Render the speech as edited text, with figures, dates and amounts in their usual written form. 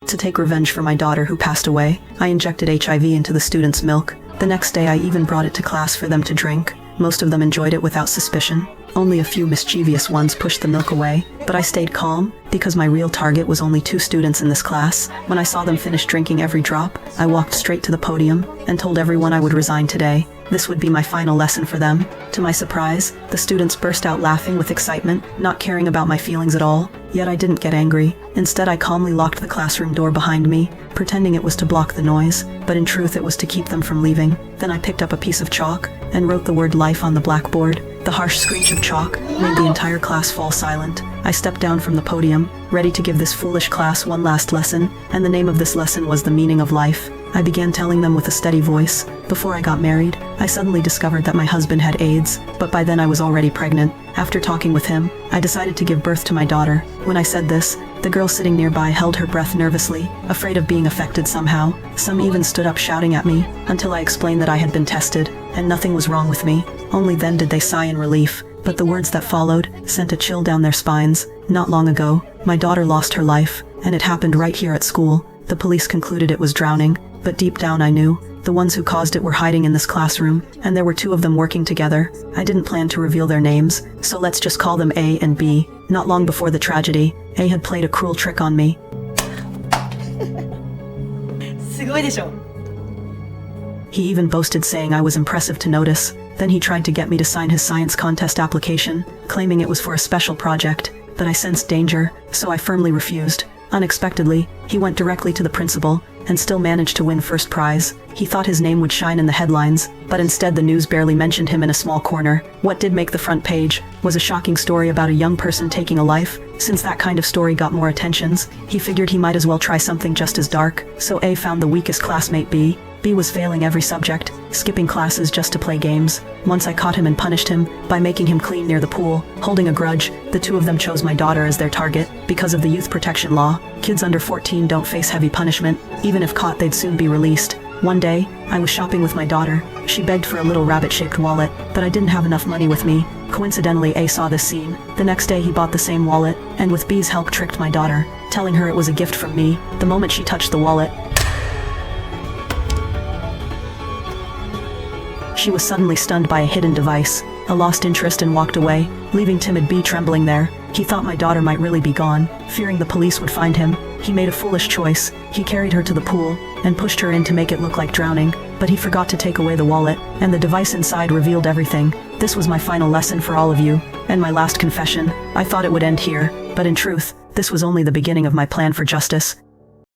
To take revenge for my daughter who passed away, I injected HIV into the students' milk. The next day I even brought it to class for them to drink. Most of them enjoyed it without suspicion. Only a few mischievous ones pushed the milk away, but I stayed calm, because my real target was only 2 students in this class. When I saw them finish drinking every drop, I walked straight to the podium, and told everyone I would resign today. This would be my final lesson for them. To my surprise, the students burst out laughing with excitement, not caring about my feelings at all. Yet I didn't get angry. Instead, I calmly locked the classroom door behind me, pretending it was to block the noise, but in truth it was to keep them from leaving. Then I picked up a piece of chalk, and wrote the word life on the blackboard. The harsh screech of chalk made the entire class fall silent. I stepped down from the podium, ready to give this foolish class one last lesson, and the name of this lesson was the meaning of life. I began telling them with a steady voice. Before I got married, I suddenly discovered that my husband had AIDS, but by then I was already pregnant. After talking with him, I decided to give birth to my daughter. When I said this, the girl sitting nearby held her breath nervously, afraid of being affected somehow. Some even stood up shouting at me, until I explained that I had been tested, and nothing was wrong with me. Only then did they sigh in relief, but the words that followed sent a chill down their spines. Not long ago, my daughter lost her life, and it happened right here at school. The police concluded it was drowning, but deep down I knew the ones who caused it were hiding in this classroom, and there were 2 of them working together. I didn't plan to reveal their names, so let's just call them A and B. Not long before the tragedy, A had played a cruel trick on me. すごいでしょ? He even boasted saying I was impressive to notice. Then he tried to get me to sign his science contest application, claiming it was for a special project, but I sensed danger, so I firmly refused. Unexpectedly, he went directly to the principal, and still managed to win first prize. He thought his name would shine in the headlines, but instead the news barely mentioned him in a small corner. What did make the front page was a shocking story about a young person taking a life. Since that kind of story got more attentions, he figured he might as well try something just as dark. So A found the weakest classmate B. B was failing every subject, skipping classes just to play games. Once I caught him and punished him by making him clean near the pool. Holding a grudge, the 2 of them chose my daughter as their target. Because of the youth protection law, kids under 14 don't face heavy punishment. Even if caught, they'd soon be released. One day, I was shopping with my daughter. She begged for a little rabbit-shaped wallet, but I didn't have enough money with me. Coincidentally, A saw this scene. The next day he bought the same wallet, and with B's help tricked my daughter, telling her it was a gift from me. The moment she touched the wallet, she was suddenly stunned by a hidden device. I lost interest and walked away, leaving timid B trembling there. He thought my daughter might really be gone. Fearing the police would find him, he made a foolish choice. He carried her to the pool, and pushed her in to make it look like drowning. But he forgot to take away the wallet, and the device inside revealed everything. This was my final lesson for all of you, and my last confession. I thought it would end here, but in truth, this was only the beginning of my plan for justice.